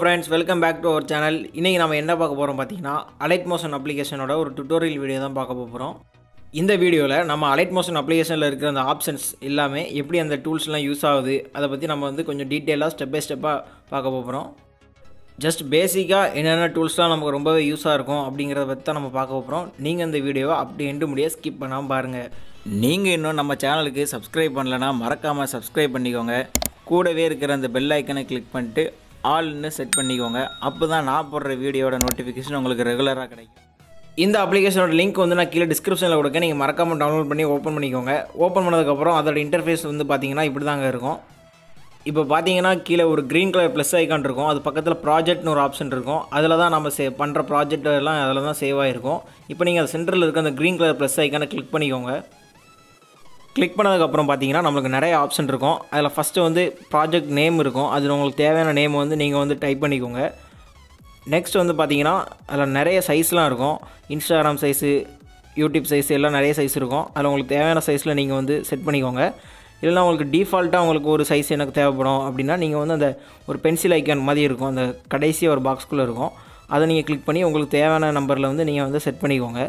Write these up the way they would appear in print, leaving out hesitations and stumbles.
friends, welcome back to our channel. இன்னைக்கு நாம என்ன பார்க்க போறோம் பாத்தீங்கன்னா Alight Motion applicationோட ஒரு tutorial வீடியோ தான் பார்க்க போறோம். இந்த வீடியோல நம்ம Alight Motion applicationல இருக்கிற அந்த ஆப்ஷன்ஸ் எல்லாமே எப்படி அந்த டூல்ஸ்லாம் யூஸ் ஆகுது அத பத்தி நம்ம வந்து கொஞ்சம் டீடைலா ஸ்டெப் பை ஸ்டெப்பா பார்க்க போறோம். ஜஸ்ட் பேசிக்கா என்னென்ன டூல்ஸ்லாம் நமக்கு ரொம்பவே யூஸா இருக்கும் அப்படிங்கறத பத்தி தான் நம்ம பார்க்க போறோம். நீங்க இந்த வீடியோவை அப்படியே எண்ட் முடிய ஸ்கிப் பண்ணாம பாருங்க. நீங்க இன்னும் நம்ம சேனலுக்கு Subscribe பண்ணலனா மறக்காம Subscribe பண்ணிக்கோங்க. கூடவே இருக்கிற அந்த பெல் ஐகானை கிளிக் பண்ணிட்டு ஆல்னு செட் பண்ணிக்கோங்க. அப்பதான் நான் போடுற வீடியோட நோட்டிஃபிகேஷன் உங்களுக்கு ரெகுலரா கிடைக்கும். இந்த அப்ளிகேஷனோட லிங்க் வந்து நான் கீழ டிஸ்கிரிப்ஷன்ல கொடுக்கேன். நீங்க மறக்காம டவுன்லோட் பண்ணி ஓபன் பண்ணிக்கோங்க. ஓபன் பண்ணதுக்கு அப்புறம் அதோட இன்டர்ஃபேஸ் வந்து பாத்தீங்கன்னா இப்படி தாங்க இருக்கும். இப்போ பாத்தீங்கன்னா கீழ ஒரு green color plus ஐகான் இருக்கும். அது பக்கத்துல ப்ராஜெக்ட்னு ஒரு ஆப்ஷன் இருக்கும். அதுல தான் நாம பண்ற ப்ராஜெக்ட் எல்லாம் அதுல தான் சேவ் ஆயிருக்கும். இப்போ நீங்க அந்த சென்டர்ல இருக்க அந்த green color plus ஐகானை கிளிக் பண்ணிக்கோங்க. கிளிக் பண்ணதுக்கு அப்புறம் பாத்தீங்கன்னா நமக்கு நிறைய ஆப்ஷன் இருக்கும். அதுல ஃபர்ஸ்ட் வந்து ப்ராஜெக்ட் நேம் இருக்கும். அது உங்களுக்கு தேவையான நேம் வந்து நீங்க வந்து டைப் பண்ணிக்கோங்க. நெக்ஸ்ட் வந்து பாத்தீங்கன்னா அதுல நிறைய சைஸ்லாம் இருக்கும். Instagram சைஸ், YouTube சைஸ் எல்லாம் நிறைய சைஸ் இருக்கும். அதுல உங்களுக்கு தேவையான சைஸ்ல நீங்க வந்து செட் பண்ணிக்கோங்க. இல்லனா உங்களுக்கு டிஃபால்ட்டா உங்களுக்கு ஒரு சைஸ் எனக்கு தேவைப்படும் அப்படினா நீங்க வந்து அந்த ஒரு பென்சில் ஐகான் மாதிரி இருக்கும். அந்த கடைசி ஒரு பாக்ஸ்க்குள்ள இருக்கும். அதை நீங்க கிளிக் பண்ணி உங்களுக்கு தேவையான நம்பர்ல வந்து நீங்க வந்து செட் பண்ணிக்கோங்க.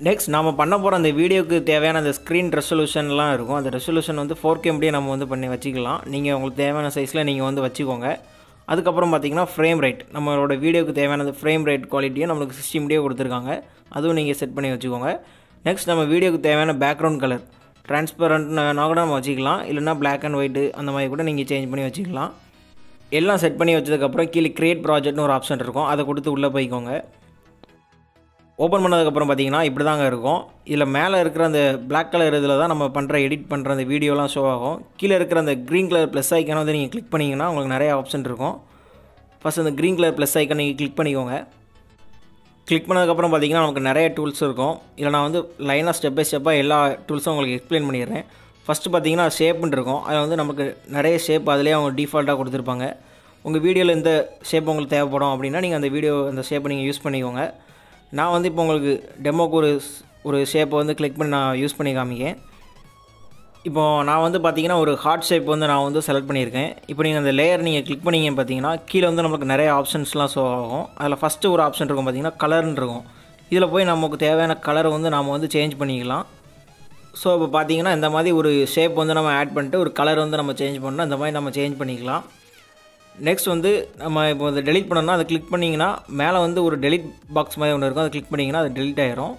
நெக்ஸ்ட் நாம பண்ண போற அந்த வீடியோக்கு தேவையான அந்த ஸ்கிரீன் ரெசல்யூஷன்லாம் இருக்கும். அந்த ரெசல்யூஷன் வந்து 4K முடிய நம்ம வந்து பண்ணி வச்சுக்கலாம். நீங்க உங்களுக்கு தேவையான சைஸ்ல நீங்க வந்து வச்சுக்கோங்க. அதுக்கு அப்புறம் பாத்தீங்கன்னா ஃப்ரேம் ரேட், நம்மளோட வீடியோக்கு தேவையான அந்த ஃப்ரேம் ரேட் குவாலிட்டியை நமக்கு 60 முடிய கொடுத்திருக்காங்க. அதுவும் நீங்க செட் பண்ணி வச்சுக்கோங்க. நெக்ஸ்ட் நம்ம வீடியோக்கு தேவையான பேக்ரவுண்ட் கலர் ட்ரான்ஸ்பரன்ட்னா கூட நம்ம வச்சுக்கலாம். இல்லனா Black and White அந்த மாதிரி கூட நீங்க சேஞ்ச் பண்ணி வச்சுக்கலாம். எல்லாம் செட் பண்ணி வச்சதுக்கு அப்புறம் கீழ கிரியேட் ப்ராஜெக்ட்னு ஒரு ஆப்ஷன் இருக்கும். அதை கொடுத்து உள்ள போய்க்கோங்க. ஓபன் பண்ணதுக்கு அப்புறம் பாத்தீங்கன்னா இப்படி தாங்க இருக்கும். இதுல மேலே இருக்கிற அந்த Black color இதுல தான் நம்ம எடிட் பண்ற அந்த வீடியோலாம் ஷோ ஆகும். கீழ இருக்கிற அந்த green color plus ஐகானை வந்து நீங்க கிளிக் பண்ணீங்கன்னா உங்களுக்கு நிறைய ஆப்ஷன் இருக்கும். ஃபர்ஸ்ட் அந்த green color plus ஐகானை நீங்க கிளிக் பண்ணிக்கோங்க. கிளிக் பண்ணதுக்கு அப்புறம் பாத்தீங்கன்னா நமக்கு நிறைய டூல்ஸ் இருக்கும். இல்ல நான் வந்து லைனா ஸ்டெப் பை ஸ்டெப்பா எல்லா டூல்ஸும் உங்களுக்கு எக்ஸ்பிளைன் பண்ணிடுறேன். ஃபர்ஸ்ட் பாத்தீங்கன்னா ஷேப்னு இருக்கும். அதுல வந்து நமக்கு நிறைய ஷேப் அதிலேயே அவங்க டிஃபால்ட்டா கொடுத்திருப்பாங்க. உங்க வீடியோல இந்த ஷேப் உங்களுக்கு தேவைப்படும் அப்படினா நீங்க அந்த ஷேப்பை நீங்க யூஸ் பண்ணிக்கோங்க. நான் வந்து இப்போ உங்களுக்கு டெமோக்கு ஒரு ஷேப்பை வந்து கிளிக் பண்ணி நான் யூஸ் பண்ணி காமிக்கேன். இப்போ நான் வந்து பாத்தீங்கன்னா ஒரு ஹார்ட் ஷேப் வந்து நான் வந்து செலக்ட் பண்ணியிருக்கேன். இப்போ நீங்க அந்த லேயர் நீங்க கிளிக் பண்ணீங்க பாத்தீங்கன்னா கீழ வந்து நமக்கு நிறைய ஆப்ஷன்ஸ்லாம் ஷோ ஆகும். அதுல ஃபர்ஸ்ட் ஒரு ஆப்ஷன் இருக்கும் பாத்தீங்கன்னா கலர்னு இருக்கும். இதுல போய் நமக்கு தேவையான கலரை வந்து நாம வந்து சேஞ்ச் பண்ணிக்கலாம். சோ இப்போ பாத்தீங்கன்னா இந்த மாதிரி ஒரு ஷேப் வந்து நம்ம ஆட் பண்ணிட்டு ஒரு கலர் வந்து நம்ம சேஞ்ச் பண்ணனும். இந்த மாதிரி நம்ம சேஞ்ச் பண்ணிக்கலாம். நெக்ஸ்ட் வந்து நம்ம இப்போ அதை delete பண்ணனும்னா அதை கிளிக் பண்ணீங்கன்னா மேலே வந்து ஒரு delete பாக்ஸ் மாதிரி ஒன்று இருக்கும். அதை கிளிக் பண்ணீங்கன்னா அது delete ஆயிரும்.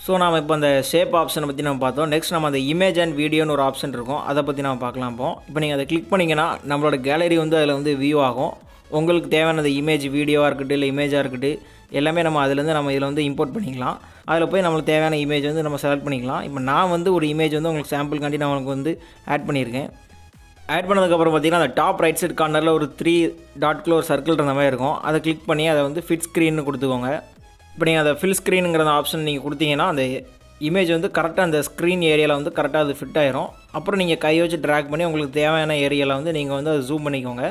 ஸோ நாம இப்போ அந்த ஷேப் ஆப்ஷனை பற்றி நம்ம பார்த்தோம். நெக்ஸ்ட் நம்ம அந்த இமேஜ் அண்ட் வீடியோன்னு ஒரு ஆப்ஷன் இருக்கும். அதை பற்றி நம்ம பார்க்கலாம். இப்போ நீங்கள் அதை கிளிக் பண்ணிங்கன்னா நம்மளோட கேலரி வந்து அதில் வந்து வியூ ஆகும். உங்களுக்கு தேவையான அந்த இமேஜ் வீடியோவாக இருக்கட்டும் இல்லை இமேஜாக இருக்கட்டும் எல்லாமே நம்ம அதிலேருந்து நம்ம இதில் வந்து இம்போர்ட் பண்ணிக்கலாம். அதில் போய் நம்மளுக்கு தேவையான இமேஜ் வந்து நம்ம செலக்ட் பண்ணிக்கலாம். இப்போ நான் வந்து ஒரு இமேஜ் வந்து உங்களுக்கு சாம்பிள்காண்டி நான் உங்களுக்கு வந்து ஆட் பண்ணியிருக்கேன். ஆட் பண்ணதுக்கப்புறம் பார்த்தீங்கன்னா அந்த டாப் ரைட் சைட் கார்னரில் ஒரு 3 டாட்குள்ள ஒரு சர்க்கிள் இருந்த மாதிரி இருக்கும். அதை கிளிக் பண்ணி அதை வந்து ஃபிட் ஸ்க்ரீன்னு கொடுத்துக்கோங்க. இப்போ நீங்கள் அதை ஃபில் ஸ்க்ரீனுங்கிற அந்த ஆப்ஷன் நீங்கள் கொடுத்தீங்கன்னா அந்த இமேஜ் வந்து கரெக்டாக அந்த ஸ்க்ரீன் ஏரியாவில் வந்து கரெக்டாக அது ஃபிட் ஆயிரும். அப்புறம் நீங்கள் கை வச்சு ட்ராக் பண்ணி உங்களுக்கு தேவையான ஏரியாவில் வந்து நீங்கள் வந்து அதை ஜூம் பண்ணிக்கோங்க.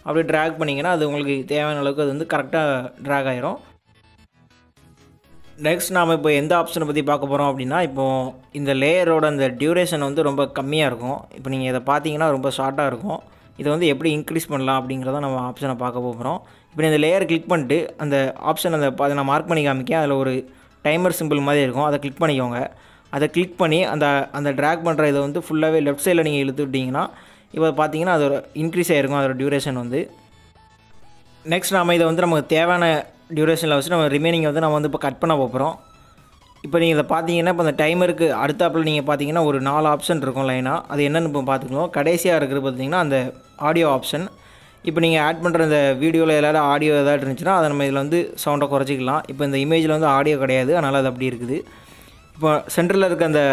அப்படி ட்ராக் பண்ணிங்கன்னா அது உங்களுக்கு தேவையான அளவுக்கு அது வந்து கரெக்டாக ட்ராக் ஆயிரும். நெக்ஸ்ட் நாம இப்போ எந்த ஆப்ஷனை பற்றி பார்க்க போகிறோம் அப்படின்னா இப்போ இந்த லேயரோட அந்த டியூரேஷன் வந்து ரொம்ப கம்மியாக இருக்கும். இப்போ நீங்கள் இதை பார்த்தீங்கன்னா ரொம்ப ஷார்ட்டாக இருக்கும். இதை வந்து எப்படி இன்க்ரீஸ் பண்ணலாம் அப்படிங்கிறத நம்ம ஆப்ஷனை பார்க்க போகிறோம். இப்போ இந்த லேயர் கிளிக் பண்ணிட்டு அந்த ஆப்ஷன் அதை நான் மார்க் பண்ணி காமிக்கேன். அதில் ஒரு டைமர் சிம்பிள் மாதிரி இருக்கும். அதை கிளிக் பண்ணிக்கோங்க. அதை கிளிக் பண்ணி அந்த ட்ராக் பண்ணுற இதை வந்து ஃபுல்லாகவே லெஃப்ட் சைடில் நீங்கள் இழுத்து விட்டிங்கன்னா இப்போ பார்த்தீங்கன்னா அது இன்க்ரீஸ் ஆகிருக்கும் அதோட டியூரேஷன் வந்து. நெக்ஸ்ட் நம்ம இதை வந்து நமக்கு தேவையான டியூரேஷனில் வச்சு நம்ம ரிமைனிங் வந்து நம்ம வந்து இப்போ கட் பண்ண போகிறோம். இப்போ நீங்கள் இதை பார்த்தீங்கன்னா இப்போ அந்த டைமருக்கு அடுத்தாப்பில் நீங்கள் பார்த்தீங்கன்னா ஒரு 4 ஆப்ஷன் இருக்கும் லைனாக. அது என்னென்னு இப்போ பார்த்துக்கலாம். கடைசியாக இருக்கிறது பார்த்தீங்கன்னா அந்த ஆடியோ ஆப்ஷன். இப்போ நீங்கள் ஆட் பண்ணுற இந்த வீடியோவில் ஏதாவது ஆடியோ ஏதாவது இருந்துச்சுன்னா அதை நம்ம இதில் வந்து சவுண்டை குறைச்சிக்கலாம். இப்போ இந்த இமேஜில் வந்து ஆடியோ கிடையாது, அதனால் அது அப்படி இருக்குது. இப்போ சென்டரில் இருக்க அந்த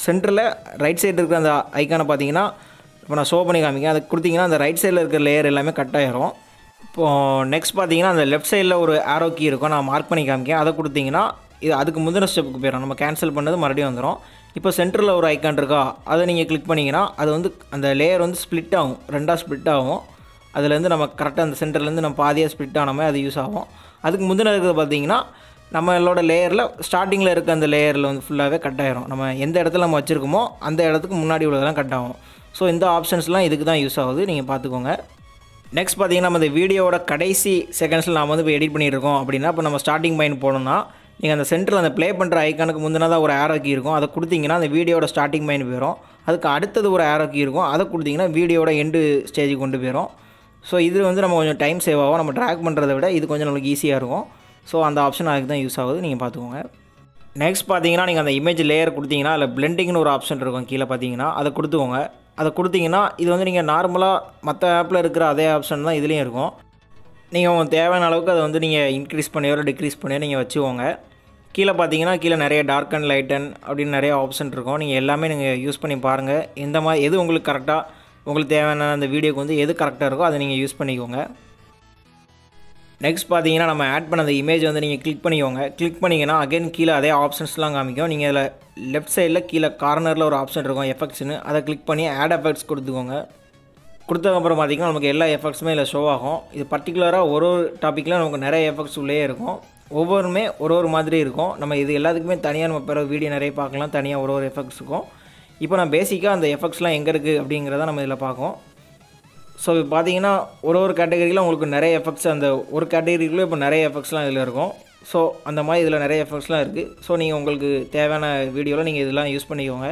சென்டரில் ரைட் சைடு இருக்கிற அந்த ஐக்கானை பார்த்தீங்கன்னா இப்போ நான் ஷோ பண்ணி காமிக்கேன். அதை கொடுத்தீங்கன்னா அந்த ரைட் சைடில் இருக்கிற லேயர் எல்லாமே கட் ஆயிரும். இப்போது நெக்ஸ்ட் பார்த்தீங்கன்னா அந்த லெஃப்ட் சைடில் ஒரு ஆரோ கீ இருக்கும். நான் மார்க் பண்ணி காமிக்கேன். அதை கொடுத்தீங்கன்னா இது அதுக்கு முந்தின ஸ்டெப்புக்கு போயிடும். நம்ம கேன்சல் பண்ணது மறுபடியும் வந்துடும். இப்போ சென்டரில் ஒரு ஐக்கான் இருக்கா, அதை நீங்கள் கிளிக் பண்ணிங்கன்னா அது வந்து அந்த லேயர் வந்து ஸ்ப்ளிட் ஆகும், ரெண்டாக ஸ்ப்ளிட் ஆகும். அதுலேருந்து நம்ம கரெக்டாக அந்த சென்டர்லேருந்து நம்ம பாதியாக ஸ்ப்ளிட் ஆன மாதிரி அது யூஸ் ஆகும். அதுக்கு முந்தின இருக்கிறது பார்த்தீங்கன்னா நம்மளோட லேயரில் ஸ்டார்டிங்கில் இருக்க அந்த லேயரில் வந்து ஃபுல்லாகவே கட் ஆயிரும். நம்ம எந்த இடத்துல நம்ம வச்சுருக்கோமோ அந்த இடத்துக்கு முன்னாடி உள்ளதெல்லாம் கட் ஆகும். ஸோ இந்த ஆப்ஷன்ஸ்லாம் இதுக்கு தான் யூஸ் ஆகுது, நீங்கள் பார்த்துக்கோங்க. நெக்ஸ்ட் பார்த்தீங்கன்னா நம்ம இந்த வீடியோவோட கடைசி செகண்ட்ஸில் நாம் வந்து இப்போ எடிட் பண்ணியிருக்கோம் அப்படின்னா இப்போ நம்ம ஸ்டார்டிங் பாயிண்ட் போனோம்னா நீங்கள் அந்த சென்டரில் அந்த ப்ளே பண்ணுற ஐக்கானுக்கு முந்தினதாக ஒரு ஆரோ கீ இருக்கும், அதை கொடுத்தீங்கன்னா அந்த வீடியோட ஸ்டார்டிங் பாயிண்ட் போயிடும். அதுக்கு அடுத்தது ஒரு ஆரோ கீ இருக்கும், அதை கொடுத்தீங்கன்னா வீடியோட எண்டு ஸ்டேஜுக்கு கொண்டு போயிடும். ஸோ இது வந்து நம்ம கொஞ்சம் டைம் சேவ் ஆகும், நம்ம ட்ராக் பண்ணுறதை விட இது கொஞ்சம் நம்மளுக்கு ஈஸியாக இருக்கும். ஸோ அந்த ஆப்ஷன் அதுக்கு தான் யூஸ் ஆகுது, நீங்கள் பார்த்துக்கோங்க. நெக்ஸ்ட் பார்த்தீங்கன்னா நீங்கள் அந்த இமேஜ் லேயர் கொடுத்தீங்கன்னா அதில் பிளெண்டிங்னு ஒரு ஆப்ஷன் இருக்கும் கீழே பார்த்தீங்கன்னா, அதை கொடுத்துக்கோங்க. அதை கொடுத்தீங்கன்னா இது வந்து நீங்கள் நார்மலாக மற்ற ஆப்பில் இருக்கிற அதே ஆப்ஷன் தான் இதுலேயும் இருக்கும். நீங்கள் உங்களுக்கு தேவையான அளவுக்கு அதை வந்து நீங்கள் இன்க்ரீஸ் பண்ணியோ டிக்ரீஸ் பண்ணியோ நீங்கள் வச்சுக்கோங்க. கீழே பார்த்தீங்கன்னா கீழே நிறைய டார்க் அண்ட் லைட்டன் அப்படின்னு நிறைய ஆப்ஷன் இருக்கும். நீங்கள் எல்லாமே நீங்கள் யூஸ் பண்ணி பாருங்கள், எந்த மாதிரி எது உங்களுக்கு கரெக்டாக உங்களுக்கு தேவையான அந்த வீடியோக்கு வந்து எது கரெக்டாக இருக்கோ அதை நீங்கள் யூஸ் பண்ணிக்கோங்க. நெக்ஸ்ட் பார்த்தீங்கன்னா நம்ம ஆட் பண்ண அந்த இமேஜ் வந்து நீங்கள் கிளிக் பண்ணிக்கோங்க. கிளிக் பண்ணிங்கன்னா அகைன் கீழே அதே ஆப்ஷன்ஸ்லாம் காமிக்கும். நீங்கள் அதில் லெஃப்ட் சைடில் கீழே கார்னரில் ஒரு ஆப்ஷன் இருக்கும் எஃபெக்ட்ஸ்னு, அதை கிளிக் பண்ணி ஆட் எஃபெக்ட்ஸ் கொடுத்துக்கோங்க. கொடுத்ததுக்கப்புறம் பார்த்திங்கன்னா நமக்கு எல்லா எஃபெக்ட்ஸுமே இதில் ஷோ ஆகும். இது பர்டிகுலராக ஒரு டாப்பிக்கில் நமக்கு நிறைய எஃபெக்ட்ஸ் உள்ளே இருக்கும், ஒவ்வொருமே ஒரு மாதிரி இருக்கும். நம்ம இது எல்லாத்துக்குமே தனியாக நம்ம பிற வீடியோ நிறைய பார்க்கலாம், தனியாக ஒரு எஃபெக்ட்ஸ் இருக்கும். இப்போ நான் பேசிக்காக அந்த எஃபெக்ட்ஸ்லாம் எங்கே இருக்குது அப்படிங்கிறத நம்ம இதில் பார்க்கோம். ஸோ இப்போ பார்த்தீங்கன்னா ஒரு கேட்டகரியில் உங்களுக்கு நிறைய எஃபெக்ட்ஸ், அந்த ஒரு கேட்டகரிக்குள்ளே இப்போ நிறைய எஃபெக்ட்ஸ்லாம் இதில் இருக்கும். ஸோ அந்த மாதிரி இதில் நிறைய எஃபெக்ட்ஸ்லாம் இருக்குது. ஸோ நீங்கள் உங்களுக்கு தேவையான வீடியோவில் நீங்கள் இதெல்லாம் யூஸ் பண்ணிக்கோங்க.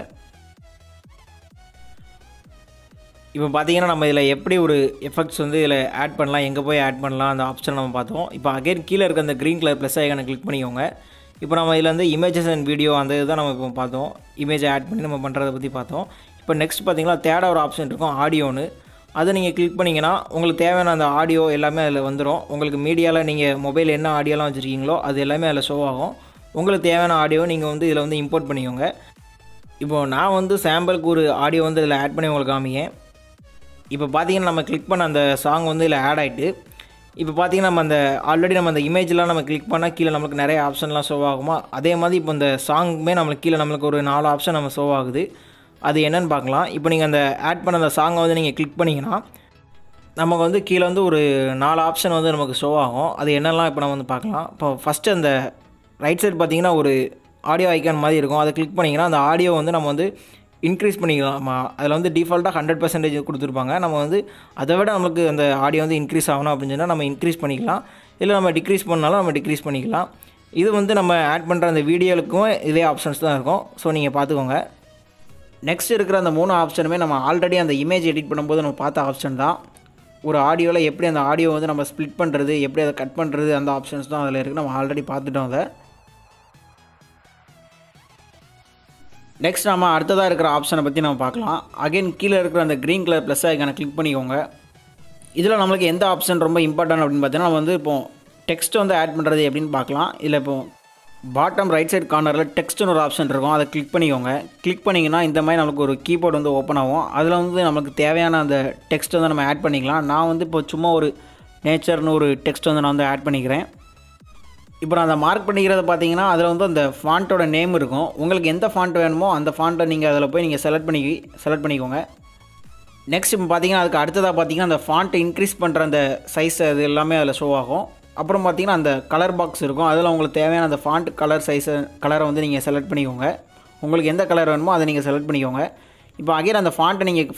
இப்போ பார்த்தீங்கன்னா நம்ம இதில் எப்படி ஒரு எஃபெக்ட்ஸ் வந்து இதில் ஆட் பண்ணலாம், எங்கே போய் ஆட் பண்ணலாம் அந்த ஆப்ஷன் நம்ம பார்த்தோம். இப்போ அகைன் கீழே இருக்க அந்த க்ரீன் கலர் ப்ளஸ் ஐக்கானை கிளிக் பண்ணிக்கோங்க. இப்போ நம்ம இதில் வந்து இமேஜஸ் அண்ட் வீடியோ அந்த இதுதான் நம்ம இப்போ பார்த்தோம், இமேஜை ஆட் பண்ணி நம்ம பண்ணுறதை பற்றி பார்த்தோம். இப்போ நெக்ஸ்ட் பார்த்தீங்கன்னா தேர்டாக ஒரு ஆப்ஷன் இருக்கும் ஆடியோன்னு, அதை நீங்கள் கிளிக் பண்ணிங்கன்னா உங்களுக்கு தேவையான அந்த ஆடியோ எல்லாமே அதில் வந்துடும். உங்களுக்கு மீடியாவில் நீங்கள் மொபைல் என்ன ஆடியோலாம் வச்சுருக்கீங்களோ அது எல்லாமே அதில் ஷோ ஆகும். உங்களுக்கு தேவையான ஆடியோ நீங்கள் வந்து இதில் வந்து இம்போர்ட் பண்ணிக்கோங்க. இப்போது நான் வந்து சாம்பிளுக்கு ஒரு ஆடியோ வந்து இதில் ஆட் பண்ணி உங்களுக்கு காமிங்க. இப்போ பார்த்தீங்கன்னா நம்ம கிளிக் பண்ண அந்த சாங் வந்து இதில் ஆட் ஆகிட்டு, இப்போ பார்த்தீங்கன்னா நம்ம அந்த ஆல்ரெடி நம்ம அந்த இமேஜ்லாம் நம்ம கிளிக் பண்ணால் கீழே நம்மளுக்கு நிறைய ஆப்ஷன்லாம் ஷோ ஆகுமா, அதே மாதிரி இப்போ இந்த சாங்குமே நம்மளுக்கு கீழே நம்மளுக்கு ஒரு 4 ஆப்ஷன் நம்ம ஷோ ஆகுது. அது என்னென்னு பார்க்கலாம். இப்போ நீங்கள் அந்த ஆட் பண்ண அந்த சாங்கை வந்து நீங்கள் கிளிக் பண்ணிங்கன்னா நமக்கு வந்து கீழே வந்து ஒரு 4 ஆப்ஷன் வந்து நமக்கு ஷோ ஆகும். அது என்னெல்லாம் இப்போ நம்ம வந்து பார்க்கலாம். இப்போ ஃபஸ்ட்டு அந்த ரைட் சைடு பார்த்தீங்கன்னா ஒரு ஆடியோ ஐக்கான் மாதிரி இருக்கும், அதை கிளிக் பண்ணிங்கன்னா அந்த ஆடியோ வந்து நம்ம வந்து இன்க்ரீஸ் பண்ணிக்கலாம். அதில் வந்து டிஃபால்ட்டாக 100% கொடுத்துருப்பாங்க. நம்ம வந்து அதை விட நம்மளுக்கு அந்த ஆடியோ வந்து இன்க்ரீஸ் ஆகணும் அப்படின்னு சொன்னால் நம்ம இன்க்ரீஸ் பண்ணிக்கலாம், இல்லை நம்ம டிக்ரீஸ் பண்ணாலும் நம்ம டிக்ரீஸ் பண்ணிக்கலாம். இது வந்து நம்ம ஆட் பண்ணுற அந்த வீடியோவுக்கும் இதே ஆப்ஷன்ஸ் தான் இருக்கும். ஸோ நீங்கள் பார்த்துக்கோங்க. நெக்ஸ்ட் இருக்கிற அந்த 3 ஆப்ஷனுமே நம்ம ஆல்ரெடி அந்த இமேஜ் எடிட் பண்ணும்போது நம்ம பார்த்த ஆப்ஷன் தான். ஒரு ஆடியோவில் எப்படி அந்த ஆடியோ வந்து நம்ம ஸ்ப்ளிட் பண்ணுறது, எப்படி அதை கட் பண்ணுறது, அந்த ஆப்ஷன்ஸ் தான் அதில் இருக்குது. நம்ம ஆல்ரெடி பார்த்துட்டோம் அதை. நெக்ஸ்ட் நம்ம அடுத்ததாக இருக்கிற ஆப்ஷனை பற்றி நம்ம பார்க்கலாம். அகைன் கீழே இருக்கிற அந்த க்ரீன் கலர் ப்ளஸ் ஐக்கானை கிளிக் பண்ணிக்கோங்க. இதில் நம்மளுக்கு எந்த ஆப்ஷன் ரொம்ப இம்பார்ட்டன்ட் அப்படின்னு பார்த்தீங்கன்னா நம்ம வந்து இப்போது டெக்ஸ்ட் வந்து ஆட் பண்ணுறது எப்படின்னு பார்க்கலாம். இல்லை இப்போது பாட்டம் ரைட் சைட் கார்னரில் டெக்ஸ்ட்னு ஒரு ஆப்ஷன் இருக்கும், அதை கிளிக் பண்ணிக்கோங்க. கிளிக் பண்ணிங்கன்னா இந்த மாதிரி நம்மளுக்கு ஒரு கீபோர்டு வந்து ஓப்பன் ஆகும். அதில் வந்து நமக்கு தேவையான அந்த டெக்ஸ்ட் வந்து நம்ம ஆட் பண்ணிக்கலாம். நான் வந்து இப்போ சும்மா ஒரு நேச்சர்னு ஒரு டெக்ஸ்ட் வந்து நான் வந்து ஆட் பண்ணிக்கிறேன். இப்போ நான் அதை மார்க் பண்ணிக்கிறத பார்த்தீங்கன்னா அதில் வந்து அந்த ஃபாண்ட்டோட நேம் இருக்கும். உங்களுக்கு எந்த ஃபாண்ட் வேணுமோ அந்த ஃபாண்ட்டை நீங்கள் அதில் போய் நீங்கள் செலக்ட் பண்ணிக்கோங்க. நெக்ஸ்ட் இப்போ பார்த்தீங்கன்னா அதுக்கு அடுத்ததாக பார்த்தீங்கன்னா அந்த ஃபாண்ட்டை இன்க்ரீஸ் பண்ணுற அந்த சைஸ் அது எல்லாமே அதில் ஷோ ஆகும். அப்புறம் பார்த்தீங்கன்னா அந்த கலர் பாக்ஸ் இருக்கும், அதில் உங்களுக்கு தேவையான அந்த ஃபாண்ட் கலர் கலரை வந்து நீங்கள் செலக்ட் பண்ணிக்கோங்க. உங்களுக்கு எந்த கலர் வேணுமோ அதை நீங்கள் செலக்ட் பண்ணிக்கோங்க. இப்போ அகைன் அந்த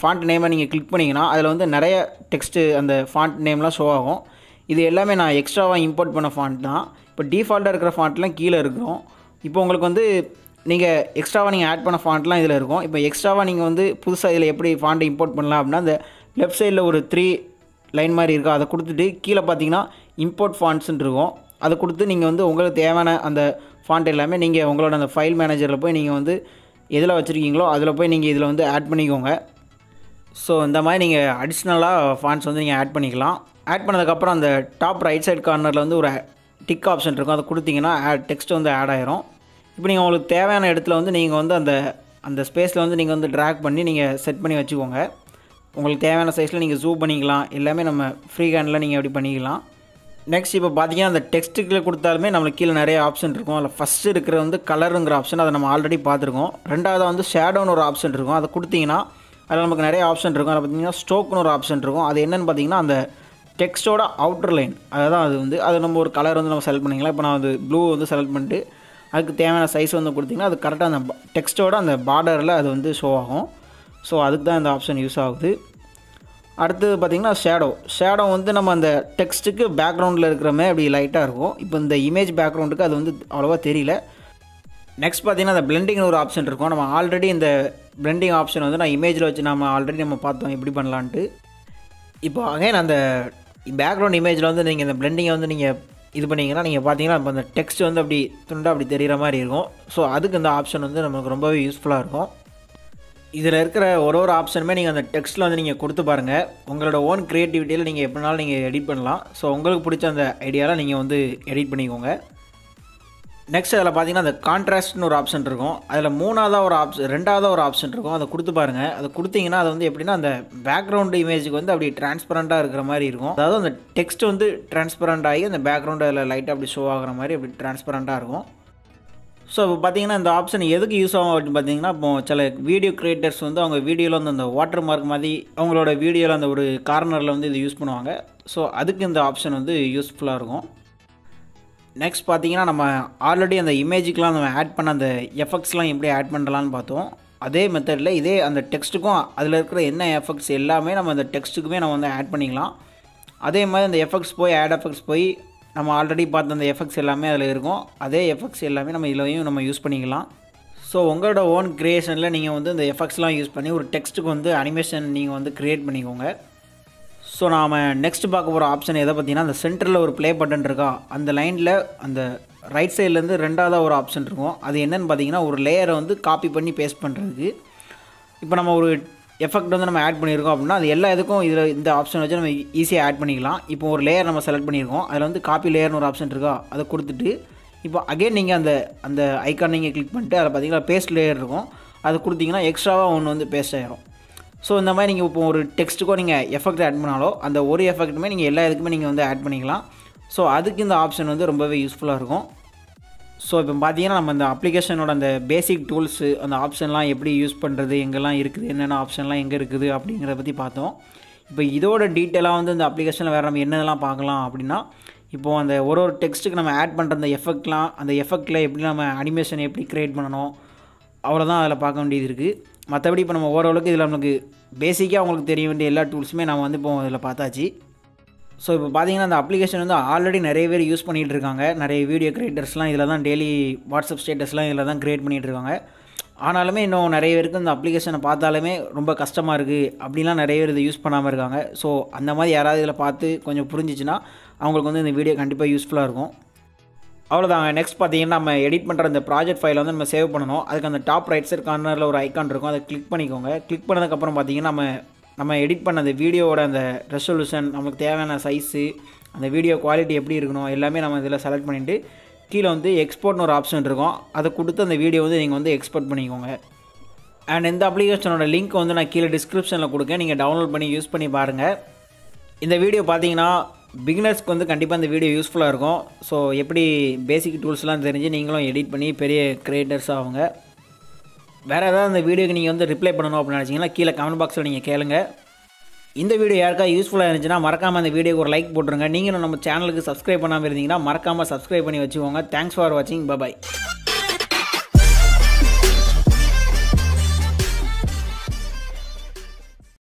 ஃபாண்ட் நேமை நீங்கள் கிளிக் பண்ணிங்கன்னா அதில் வந்து நிறைய டெக்ஸ்ட்டு அந்த ஃபாண்ட் நேம்லாம் ஷோ ஆகும். இது எல்லாமே நான் எக்ஸ்ட்ராவாக இம்போர்ட் பண்ண ஃபாண்ட் தான். இப்போ டிஃபால்ட்டாக இருக்கிற ஃபாண்ட்லாம் கீழே இருக்கும். இப்போ உங்களுக்கு வந்து நீங்கள் எக்ஸ்ட்ராவாக நீங்கள் ஆட் பண்ண ஃபாண்ட்லாம் இதில் இருக்கும். இப்போ எக்ஸ்ட்ராவாக நீங்கள் வந்து புதுசாக இதில் எப்படி ஃபாண்ட்டை இம்போர்ட் பண்ணலாம் அப்படின்னா அந்த லெஃப்ட் சைடில் ஒரு 3 லைன் மாதிரி இருக்கும், அதை கொடுத்துட்டு கீழே பார்த்தீங்கன்னா இம்போர்ட் ஃபாண்ட்ஸ்ன்னு இருக்கும். அதை கொடுத்து நீங்கள் வந்து உங்களுக்கு தேவையான அந்த ஃபாண்ட் எல்லாமே நீங்கள் உங்களோட அந்த ஃபைல் மேனேஜரில் போய் நீங்கள் வந்து எதில் வச்சுருக்கீங்களோ அதில் போய் நீங்கள் இதில் வந்து ஆட் பண்ணிக்கோங்க. ஸோ இந்த மாதிரி நீங்கள் அடிஷ்னலாக ஃபாண்ட்ஸ் வந்து நீங்கள் ஆட் பண்ணிக்கலாம். ஆட் பண்ணதுக்கப்புறம் அந்த டாப் ரைட் சைட் கார்னரில் வந்து ஒரு டிக் ஆப்ஷன் இருக்கும், அதை கொடுத்தீங்கன்னா டெக்ஸ்ட் வந்து ஆட் ஆயிரும். இப்போ நீங்கள் உங்களுக்கு தேவையான இடத்துல வந்து நீங்கள் வந்து அந்த ஸ்பேஸில் வந்து நீங்கள் வந்து ட்ராக் பண்ணி நீங்கள் செட் பண்ணி வச்சுக்கோங்க. உங்களுக்கு தேவையான சைஸில் நீங்கள் ஜூம் பண்ணிக்கலாம், எல்லாமே நம்ம ஃப்ரீ ஹேண்டில் நீங்கள் எப்படி பண்ணிக்கலாம். நெக்ஸ்ட் இப்போ பார்த்தீங்கன்னா அந்த டெக்ஸ்ட்டுக்குள்ளே கொடுத்தாலுமே நம்மளுக்கு கீழே நிறைய ஆப்ஷன் இருக்கும். அதில் ஃபஸ்ட்டு இருக்கிற வந்து கலருங்கிற ஆப்ஷன், அதை நம்ம ஆல்ரெடி பார்த்துருக்கோம். ரெண்டாவது வந்து ஷேடோன்னு ஒரு ஆப்ஷன் இருக்கும், அதை கொடுத்தீங்கன்னா அதில் நமக்கு நிறைய ஆப்ஷன் இருக்கும். அதில் பார்த்தீங்கன்னா ஸ்ட்ரோக்னு ஒரு ஆப்ஷன் இருக்கும். அது என்னென்னு பார்த்தீங்கன்னா அந்த டெக்ஸ்ட்டோட அவுட்டர் லைன், அதுதான் அது வந்து அது நம்ம ஒரு கலர் வந்து நம்ம செலக்ட் பண்ணிக்கலாம். இப்போ நான் அது ப்ளூ வந்து செலக்ட் பண்ணிட்டு அதுக்கு தேவையான சைஸ் வந்து கொடுத்திங்கன்னா அது கரெக்டாக அந்த டெக்ஸ்ட்டோட அந்த பார்டரில் அது வந்து ஷோ ஆகும். ஸோ அதுக்கு தான் இந்த ஆப்ஷன் யூஸ் ஆகுது. அடுத்தது பார்த்திங்கன்னா ஷேடோ வந்து நம்ம அந்த டெக்ஸ்ட்டுக்கு பேக்ரவுண்டில் இருக்கிற மாதிரி அப்படி லைட்டாக இருக்கும். இப்போ இந்த இமேஜ் பேக்ரவுண்டுக்கு அது வந்து அவ்வளோவா தெரியல. நெக்ஸ்ட் பார்த்திங்கன்னா அந்த பிளெண்டிங்னு ஒரு ஆப்ஷன் இருக்கும். நம்ம ஆல்ரெடி இந்த பிளெண்டிங் ஆப்ஷன் வந்து நான் இமேஜில் வச்சு நம்ம பார்த்தோம் எப்படி பண்ணலான்ட்டு. இப்போ அகைன் அந்த பேக்ரவுண்ட் இமேஜில் வந்து நீங்கள் இந்த பிளெண்டிங்கை வந்து நீங்கள் இது பண்ணிங்கன்னா நீங்கள் பார்த்தீங்கன்னா இப்போ அந்த டெக்ஸ்ட் வந்து அப்படி துண்டாக அப்படி தெரிகிற மாதிரி இருக்கும். ஸோ அதுக்கு இந்த ஆப்ஷன் வந்து நமக்கு ரொம்பவே யூஸ்ஃபுல்லாக இருக்கும். இதில் இருக்கிற ஒரு ஆப்ஷனுமே நீங்கள் அந்த டெக்ஸ்ட்டில் வந்து நீங்கள் கொடுத்து பாருங்கள். உங்களோட ஓன் க்ரியேட்டிவிட்டியில் நீங்கள் எப்படினாலும் நீங்கள் எடிட் பண்ணலாம். ஸோ உங்களுக்கு பிடிச்ச அந்த ஐடியாவில் நீங்கள் வந்து எடிட் பண்ணிக்கோங்க. நெக்ஸ்ட் அதில் பார்த்தீங்கன்னா அந்த கான்ட்ராஸ்ட்னு ஒரு ஆப்ஷன் இருக்கும். அதில் ரெண்டாவதாக ஒரு ஆப்ஷன் இருக்கும். அதை கொடுத்து பாருங்கள். அதை கொடுத்தீங்கன்னா அது வந்து எப்படின்னா அந்த பேக்ரவுண்டு இமேஜுக்கு வந்து அப்படி டிரான்ஸ்பரண்ட்டாக இருக்கிற மாதிரி இருக்கும். அதாவது அந்த டெக்ஸ்ட் வந்து டிரான்ஸ்பரண்ட் ஆகி அந்த பேக்ரவுண்டு அதில் லைட்டாக அப்படி ஷோ ஆகிற மாதிரி அப்படி டிரான்ஸ்பரண்ட்டாக இருக்கும். ஸோ இப்போ பார்த்தீங்கன்னா இந்த ஆப்ஷன் எதுக்கு யூஸ் ஆகும் அப்படின்னு பார்த்தீங்கன்னா, இப்போ சில வீடியோ கிரியேட்டர்ஸ் வந்து அவங்க வீடியோவில் வந்து அந்த வாட்டர் மார்க் மாதிரி அவங்களோட வீடியோவில் அந்த ஒரு கார்னரில் வந்து இது யூஸ் பண்ணுவாங்க. ஸோ அதுக்கு இந்த ஆப்ஷன் வந்து யூஸ்ஃபுல்லாக இருக்கும். நெக்ஸ்ட் பார்த்தீங்கன்னா நம்ம ஆல்ரெடி அந்த இமேஜுக்கெலாம் நம்ம ஆட் பண்ண அந்த எஃபெக்ட்ஸ்லாம் எப்படி ஆட் பண்ணலான்னு பார்த்தோம். அதே மெத்தடில் இதே அந்த டெக்ஸ்ட்டுக்கும் அதில் இருக்கிற என்ன எஃபெக்ட்ஸ் எல்லாமே நம்ம அந்த டெக்ஸ்ட்டுக்குமே நம்ம வந்து ஆட் பண்ணிக்கலாம். அதே மாதிரி அந்த எஃபெக்ட்ஸ் போய் ஆட் எஃபெக்ட்ஸ் போய் நம்ம ஆல்ரெடி பார்த்த அந்த எஃபெக்ட்ஸ் எல்லாமே அதில் இருக்கும். அதே எஃபெக்ட்ஸ் எல்லாமே நம்ம இதிலையும் நம்ம யூஸ் பண்ணிக்கலாம். ஸோ உங்களோட ஓன் க்ரியேஷனில் நீங்கள் வந்து இந்த எஃபெக்ட்ஸ்லாம் யூஸ் பண்ணி ஒரு டெக்ஸ்ட்டுக்கு வந்து அனிமேஷன் நீங்கள் வந்து க்ரியேட் பண்ணிக்கோங்க. ஸோ நாம் நெக்ஸ்ட் பார்க்க போகிற ஆப்ஷன் எதை பார்த்தீங்கன்னா, அந்த சென்டரில் ஒரு ப்ளே பட்டன் இருக்கா, அந்த லைனில் அந்த ரைட் சைட்லேருந்து ரெண்டாவதாக ஒரு ஆப்ஷன் இருக்கும். அது என்னென்னு பார்த்தீங்கன்னா, ஒரு லேயரை வந்து காப்பி பண்ணி பேஸ்ட் பண்ணுறதுக்கு. இப்போ நம்ம ஒரு எஃபெக்ட் வந்து நம்ம ஆட் பண்ணியிருக்கோம் அப்படின்னா அது எல்லா இதுக்கும் இதில் இந்த ஆப்ஷன் வச்சு நம்ம ஈஸியாக ஆட் பண்ணிக்கலாம். இப்போ ஒரு லேயர் நம்ம செலக்ட் பண்ணியிருக்கோம். அதில் வந்து காப்பி லேயர்னு ஒரு ஆப்ஷன் இருக்கா, அதை கொடுத்துட்டு இப்போ அகைன் நீங்கள் அந்த ஐக்கான் நீங்கள் கிளிக் பண்ணிட்டு அதில் பார்த்தீங்கன்னா பேஸ்ட் லேயர் இருக்கும். அது கொடுத்தீங்கன்னா எக்ஸ்ட்ராவாக ஒன்று வந்து பேஸ்ட் ஆகிரும். ஸோ இந்த மாதிரி நீங்கள் இப்போ ஒரு டெக்ஸ்ட்டுக்கோ நீங்கள் எஃபெக்ட் ஆட் பண்ணாலோ அந்த ஒரு எஃபெக்ட்டுமே நீங்கள் எல்லா இதுக்குமே நீங்கள் வந்து ஆட் பண்ணிக்கலாம். ஸோ அதுக்கு இந்த ஆப்ஷன் வந்து ரொம்பவே யூஸ்ஃபுல்லாக இருக்கும். ஸோ இப்போ பார்த்தீங்கன்னா நம்ம அந்த அப்ளிகேஷனோட அந்த பேசிக் டூல்ஸு அந்த ஆப்ஷன்லாம் எப்படி யூஸ் பண்ணுறது, எங்கெல்லாம் இருக்குது, என்னென்ன ஆப்ஷன்லாம் எங்கே இருக்குது அப்படிங்கிறத பற்றி பார்த்தோம். இப்போ இதோட டீட்டெயிலாக வந்து இந்த அப்ளிகேஷனில் வேறு நம்ம என்னென்னலாம் பார்க்கலாம் அப்படின்னா, இப்போது அந்த ஒரு டெக்ஸ்ட்டுக்கு நம்ம ஆட் பண்ணுற அந்த எஃபெக்ட்லாம் அந்த எஃபெக்ட்டில் எப்படி நம்ம அனிமேஷன் எப்படி க்ரியேட் பண்ணணும் அவ்வளோதான் அதில் பார்க்க வேண்டியது இருக்குது. மற்றபடி இப்போ நம்ம ஓரளவுக்கு இதில் நமக்கு பேசிக்காக அவங்களுக்கு தெரிய வேண்டிய எல்லா டூல்ஸுமே நம்ம வந்து இப்போ இதில் பார்த்தாச்சு. ஸோ இப்போ பார்த்தீங்கன்னா அந்த அப்ளிகேஷன் வந்து ஆல்ரெடி நிறைய பேர் யூஸ் பண்ணிகிட்டு இருக்காங்க. நிறைய வீடியோ கிரியேட்டர்ஸ்லாம் இதில் தான் டெய்லி வாட்ஸ்அப் ஸ்டேட்டஸ்லாம் இதில் தான் க்ரியேட் பண்ணிகிட்டு இருக்காங்க. ஆனாலுமே இன்னும் நிறைய பேருக்கு இந்த அப்ளிகேஷனை பார்த்தாலுமே ரொம்ப கஷ்டமாக இருக்குது அப்படின்லாம் நிறைய பேர் இதை யூஸ் பண்ணாமல் இருக்காங்க. ஸோ அந்த மாதிரி யாராவது இதில் பார்த்து கொஞ்சம் புரிஞ்சிச்சுன்னா அவங்களுக்கு வந்து இந்த வீடியோ கண்டிப்பாக யூஸ்ஃபுல்லாக இருக்கும். அவ்வளோதாங்க. நெக்ஸ்ட் பார்த்தீங்கன்னா நம்ம எடிட் பண்ணுற அந்த ப்ராஜெக்ட் ஃபைலை வந்து நம்ம சேவ் பண்ணணும். அதுக்கு அந்த டாப் ரைட் சைட் கார்னரில் ஒரு ஐக்கான் இருக்கும். அதை கிளிக் பண்ணிக்கோங்க. கிளிக் பண்ணதுக்கப்புறம் பார்த்தீங்கன்னா நம்ம எடிட் பண்ண அந்த வீடியோவோட அந்த ரெசல்யூஷன், நமக்கு தேவையான சைஸு, அந்த வீடியோ குவாலிட்டி எப்படி இருக்கணும் எல்லாமே நம்ம இதில் செலக்ட் பண்ணிவிட்டு கீழே வந்து எக்ஸ்போர்ட்னு ஒரு ஆப்ஷன் இருக்கும். அதை கொடுத்து அந்த வீடியோ வந்து நீங்கள் வந்து எக்ஸ்போர்ட் பண்ணிக்கோங்க. அண்ட் இந்த அப்ளிகேஷனோட லிங்க் வந்து நான் கீழே டிஸ்கிரிப்ஷனில் கொடுக்கேன். நீங்கள் டவுன்லோட் பண்ணி யூஸ் பண்ணி பாருங்கள். இந்த வீடியோ பார்த்தீங்கன்னா பிகினர்ஸ்க்கு வந்து கண்டிப்பாக இந்த வீடியோ யூஸ்ஃபுல்லாக இருக்கும். ஸோ எப்படி பேசிக் டூல்ஸ்லாம் தெரிஞ்சு நீங்களும் எடிட் பண்ணி பெரிய கிரியேட்டர்ஸ் ஆகுங்க. வேறு ஏதாவது இந்த வீடியோக்கு நீங்கள் வந்து ரிப்ளை பண்ணணும் அப்படின்னு நினச்சிங்கன்னா கீழே கமெண்ட் பாக்ஸில் நீங்கள் கேளுங்க. இந்த வீடியோ யாருக்கா யூஸ்ஃபுல்லாக இருந்துச்சுன்னா மறக்காமல் அந்த வீடியோக்கு ஒரு லைக் போட்டுருங்க. நீங்களும் நம்ம சேனலுக்கு சப்ஸ்கிரைப் பண்ணாமல் இருந்தீங்கன்னா மறக்காமல் சப்ஸ்கிரைப் பண்ணி வச்சுக்கோங்க. தேங்க்ஸ் ஃபார் வாட்சிங். பை.